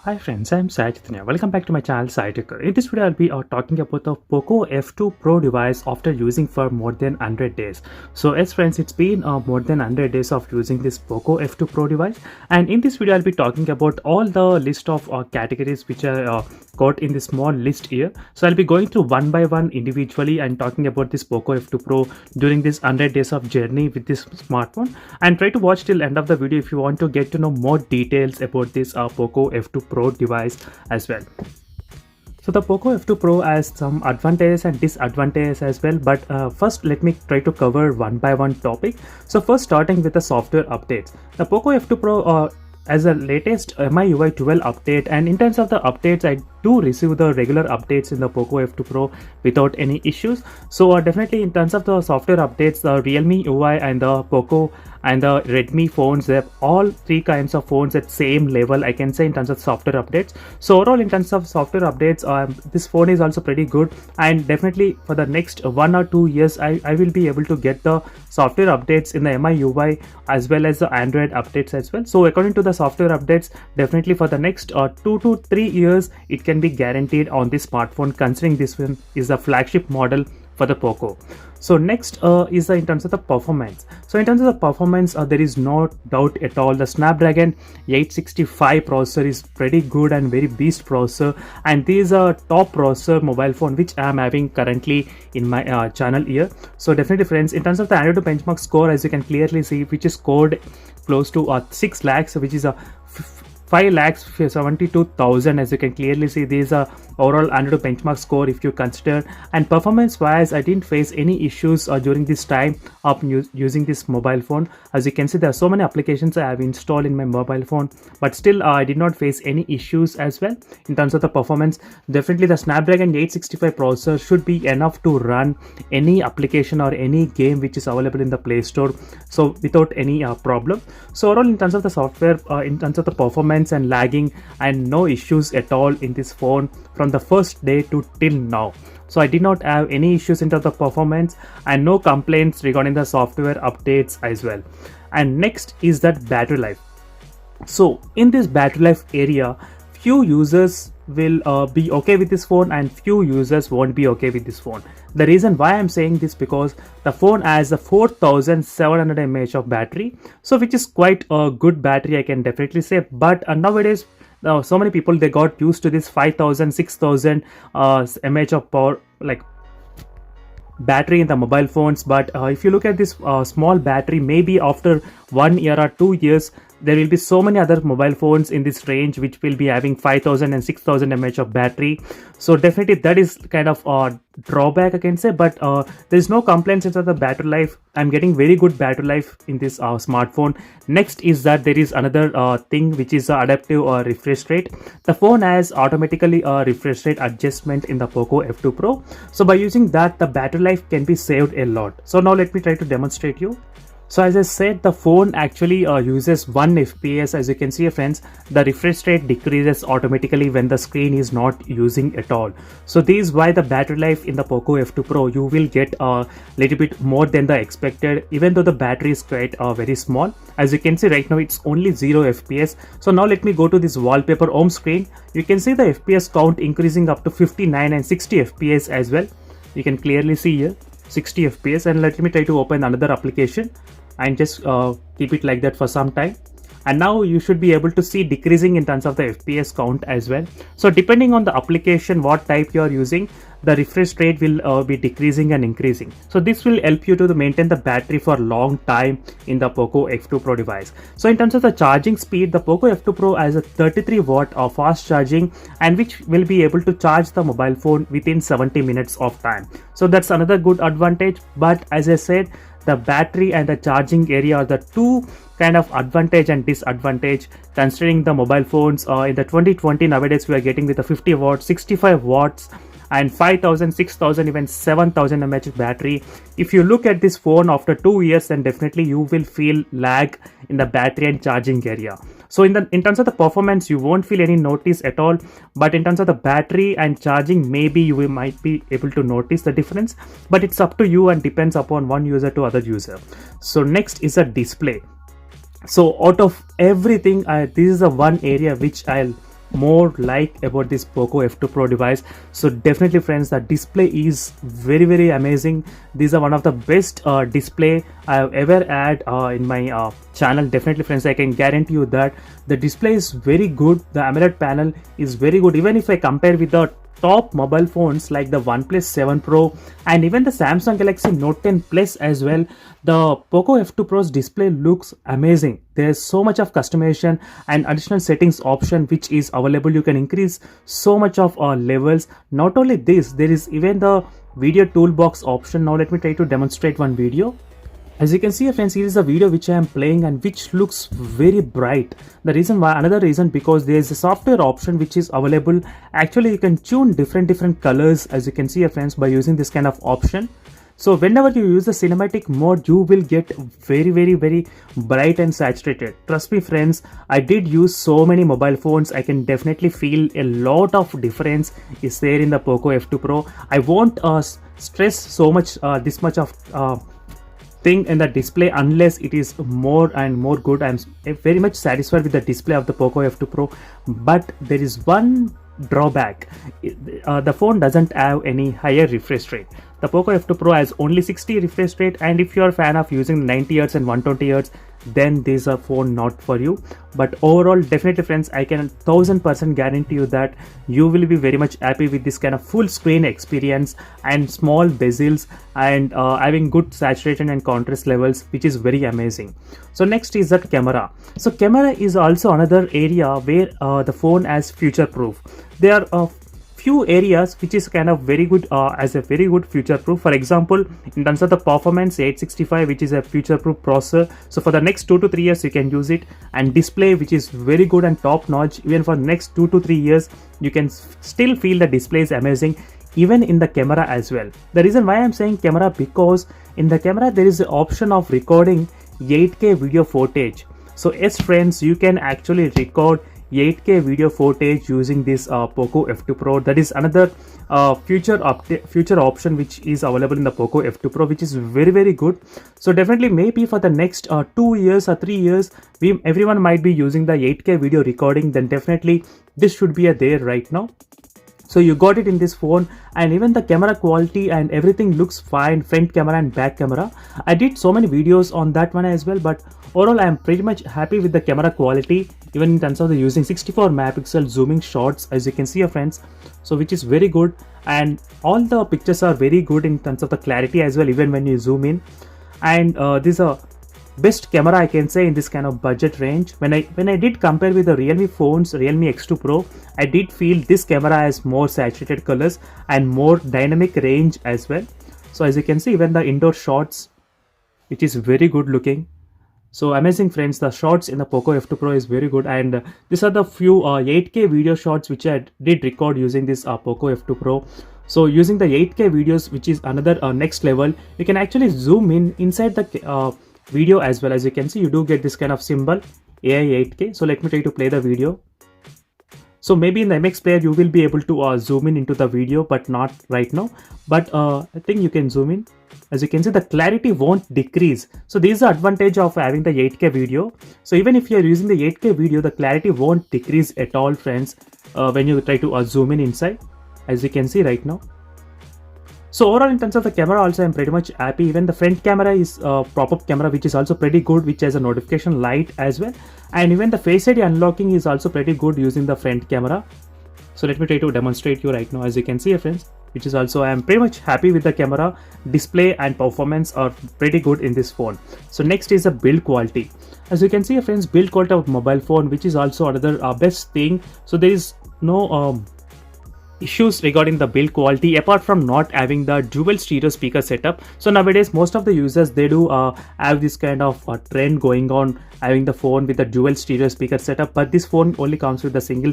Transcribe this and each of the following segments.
Hi friends, I'm Sai Chaitanya. Welcome back to my channel Sai Tech. In this video, I'll be talking about the POCO F2 Pro device after using for more than 100 days. So yes friends, it's been more than 100 days of using this POCO F2 Pro device, and in this video, I'll be talking about all the list of categories which are got in this small list here. So I'll be going through one by one individually and talking about this POCO F2 Pro during this 100 days of journey with this smartphone, and try to watch till end of the video if you want to get to know more details about this POCO F2 Pro device as well. So the POCO F2 Pro has some advantages and disadvantages as well, but first let me try to cover one by one topic. So first, starting with the software updates, the POCO F2 Pro as a latest MIUI 12 update, and in terms of the updates, I do receive the regular updates in the POCO F2 Pro without any issues. So definitely in terms of the software updates, the Realme UI and the POCO and the Redmi phones, they have all three kinds of phones at same level, I can say, in terms of software updates. So overall, in terms of software updates, this phone is also pretty good, and definitely for the next 1 or 2 years I will be able to get the software updates in the MIUI as well as the Android updates as well. So according to the software updates, definitely for the next 2 to 3 years it can be guaranteed on this smartphone, considering this one is the flagship model for the POCO. So next is in terms of the performance. So in terms of the performance, there is no doubt at all, the Snapdragon 865 processor is pretty good and very beast processor, and this is a top processor mobile phone which I am having currently in my channel here. So definitely friends, in terms of the Antutu benchmark score, as you can clearly see, which is scored close to 6 lakhs, which is a 5,72,000. As you can clearly see, this is a overall Antutu benchmark score if you consider. And performance wise, I didn't face any issues during this time of using this mobile phone. As you can see, there are so many applications I have installed in my mobile phone, but still I did not face any issues as well. In terms of the performance, definitely the Snapdragon 865 processor should be enough to run any application or any game which is available in the Play Store, so without any problem. So overall, in terms of the software, in terms of the performance and lagging, and no issues at all in this phone from the first day to till now. So I did not have any issues in terms of performance and no complaints regarding the software updates as well. And next is that battery life. So in this battery life area, few users will be okay with this phone and few users won't be okay with this phone. The reason why I'm saying this, because the phone has a 4700 mAh of battery, so which is quite a good battery, I can definitely say. But nowadays so many people, they got used to this 5000 6000 mAh of power, like battery in the mobile phones. But if you look at this small battery, maybe after 1 year or 2 years, there will be so many other mobile phones in this range which will be having 5000 and 6000 mAh of battery. So definitely that is kind of a drawback, I can say. But there is no complaints into the battery life. I'm getting very good battery life in this smartphone. Next is that there is another thing which is adaptive refresh rate. The phone has automatically a refresh rate adjustment in the POCO F2 Pro. So by using that, the battery life can be saved a lot. So now let me try to demonstrate you. So as I said, the phone actually uses 1 FPS. As you can see, friends, the refresh rate decreases automatically when the screen is not using at all. So this is why the battery life in the POCO F2 Pro, you will get a little bit more than the expected, even though the battery is quite very small. As you can see right now, it's only 0 FPS. So now let me go to this wallpaper home screen. You can see the FPS count increasing up to 59 and 60 FPS as well. You can clearly see here 60 FPS. And let me try to open another application and just keep it like that for some time, and now you should be able to see decreasing in terms of the FPS count as well. So depending on the application, what type you are using, the refresh rate will be decreasing and increasing. So this will help you to maintain the battery for a long time in the POCO F2 Pro device. So in terms of the charging speed, the POCO F2 Pro has a 33 watt of fast charging, and which will be able to charge the mobile phone within 70 minutes of time. So that's another good advantage. But as I said, the battery and the charging area are the two kind of advantage and disadvantage, considering the mobile phones in the 2020 nowadays we are getting with a 50 watts, 65 watts and 5000, 6000, even 7000 mAh battery. If you look at this phone after 2 years, then definitely you will feel lag in the battery and charging area. So in terms of the performance, you won't feel any notice at all, but in terms of the battery and charging, maybe you might be able to notice the difference, but it's up to you and depends upon one user to other user. So next is a display. So out of everything, this is the one area which I'll more like about this POCO F2 Pro device. So definitely friends, the display is very amazing. These are one of the best display I have ever had in my channel. Definitely friends, I can guarantee you that the display is very good. The AMOLED panel is very good. Even if I compare with the top mobile phones like the OnePlus 7 Pro and even the Samsung Galaxy Note 10 Plus as well, the POCO F2 Pro's display looks amazing. There's so much of customization and additional settings option which is available. You can increase so much of levels. Not only this, there is even the video toolbox option. Now let me try to demonstrate one video. As you can see friends, here is a video which I am playing and which looks very bright. The reason why, another reason, because there is a software option which is available. Actually you can tune different colors, as you can see friends, by using this kind of option. So whenever you use the cinematic mode, you will get very bright and saturated. Trust me friends, I did use so many mobile phones. I can definitely feel a lot of difference is there in the POCO F2 Pro. I won't stress so much this much of thing in the display unless it is more and more good. I'm very much satisfied with the display of the POCO F2 Pro, but there is one drawback. The phone doesn't have any higher refresh rate. The POCO F2 Pro has only 60 refresh rate, and if you're a fan of using 90Hz and 120Hz, then this is a phone not for you. But overall, definitely friends, I can 1000% guarantee you that you will be very much happy with this kind of full screen experience and small bezels and having good saturation and contrast levels, which is very amazing. So next is that camera. So camera is also another area where the phone has future proof. There are few areas which is kind of very good as a very good future proof. For example, in terms of the performance, 865, which is a future proof processor, so for the next 2 to 3 years you can use it, and display which is very good and top notch. Even for the next 2 to 3 years you can still feel the display is amazing, even in the camera as well. The reason why I'm saying camera, because in the camera there is the option of recording 8K video footage. So yes friends, you can actually record 8K video footage using this POCO F2 Pro. That is another future option which is available in the POCO F2 Pro, which is very good. So definitely maybe for the next 2 years or 3 years, everyone might be using the 8K video recording. Then definitely this should be there right now. So you got it in this phone, and even the camera quality and everything looks fine, front camera and back camera. I did so many videos on that one as well, but overall I am pretty much happy with the camera quality, even in terms of the using 64 megapixel zooming shots, as you can see friends, so which is very good, and all the pictures are very good in terms of the clarity as well, even when you zoom in. And these are best camera I can say in this kind of budget range. When I did compare with the Realme phones, Realme X2 Pro, I did feel this camera has more saturated colors and more dynamic range as well. So as you can see, even the indoor shots, which is very good looking. So amazing friends, the shots in the POCO F2 Pro is very good, and these are the few 8K video shots which I did record using this POCO F2 Pro. So using the 8K videos, which is another next level, you can actually zoom in inside the video as well. As you can see, you do get this kind of symbol AI 8K. So let me try to play the video. So maybe in the MX player you will be able to zoom in into the video, but not right now. But I think you can zoom in. As you can see, the clarity won't decrease. So this is the advantage of having the 8K video. So even if you are using the 8K video, the clarity won't decrease at all friends when you try to zoom in inside, as you can see right now. So overall, in terms of the camera also, I'm pretty much happy. Even the front camera is pop-up camera, which is also pretty good, which has a notification light as well. And even the Face ID unlocking is also pretty good using the front camera. So let me try to demonstrate you right now. As you can see friends, which is also, I'm pretty much happy with the camera. Display and performance are pretty good in this phone. So next is the build quality. As you can see friends, build quality of mobile phone, which is also another best thing. So there is no issues regarding the build quality apart from not having the dual stereo speaker setup. So nowadays most of the users, they do have this kind of trend going on, having the phone with a dual stereo speaker setup, but this phone only comes with a single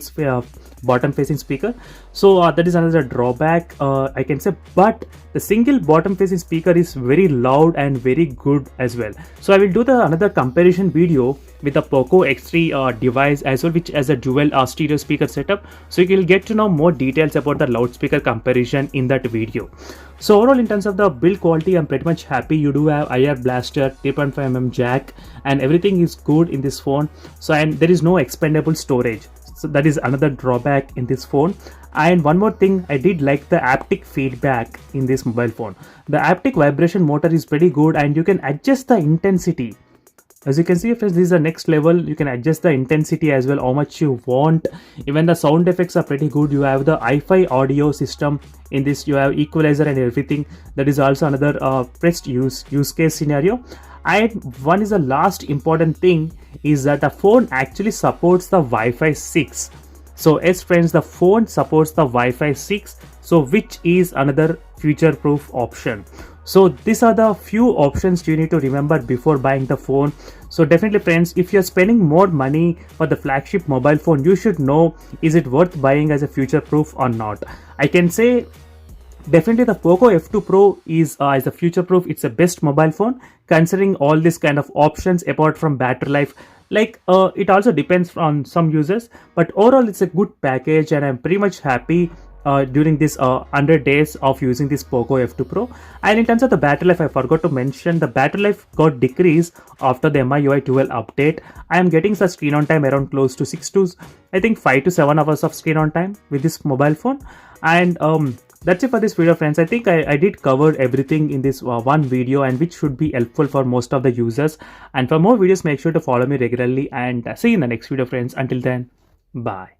bottom facing speaker. So that is another drawback I can say, but the single bottom facing speaker is very loud and very good as well. So I will do another comparison video with the POCO X3 device as well, which has a dual stereo speaker setup, so you will get to know more details about the loudspeaker comparison in that video. So overall, in terms of the build quality, I'm pretty much happy. You do have IR blaster, 3.5mm jack, and everything is good in this phone. So and there is no expandable storage. so that is another drawback in this phone. And one more thing, I did like the haptic feedback in this mobile phone. The haptic vibration motor is pretty good, and you can adjust the intensity. As you can see, friends, this is the next level. You can adjust the intensity as well, how much you want. Even the sound effects are pretty good. You have the hi-fi audio system in this. You have equalizer and everything. That is also another pressed use case scenario. And one is the last important thing is that the phone actually supports the Wi-Fi 6. So yes, friends, the phone supports the Wi-Fi 6, so which is another future-proof option. So these are the few options you need to remember before buying the phone. So definitely, friends, if you're spending more money for the flagship mobile phone, you should know, is it worth buying as a future-proof or not. I can say definitely the POCO F2 Pro is as a future-proof. It's the best mobile phone considering all these kind of options apart from battery life. Like it also depends on some users, but overall it's a good package, and I'm pretty much happy during this 100 days of using this POCO F2 Pro. And in terms of the battery life, I forgot to mention the battery life got decreased after the MIUI 12 update. I am getting such screen on time around close to 5 to 7 hours of screen on time with this mobile phone. And that's it for this video, friends. I think I did cover everything in this one video, and which should be helpful for most of the users. And for more videos, make sure to follow me regularly, and see you in the next video, friends. Until then, bye.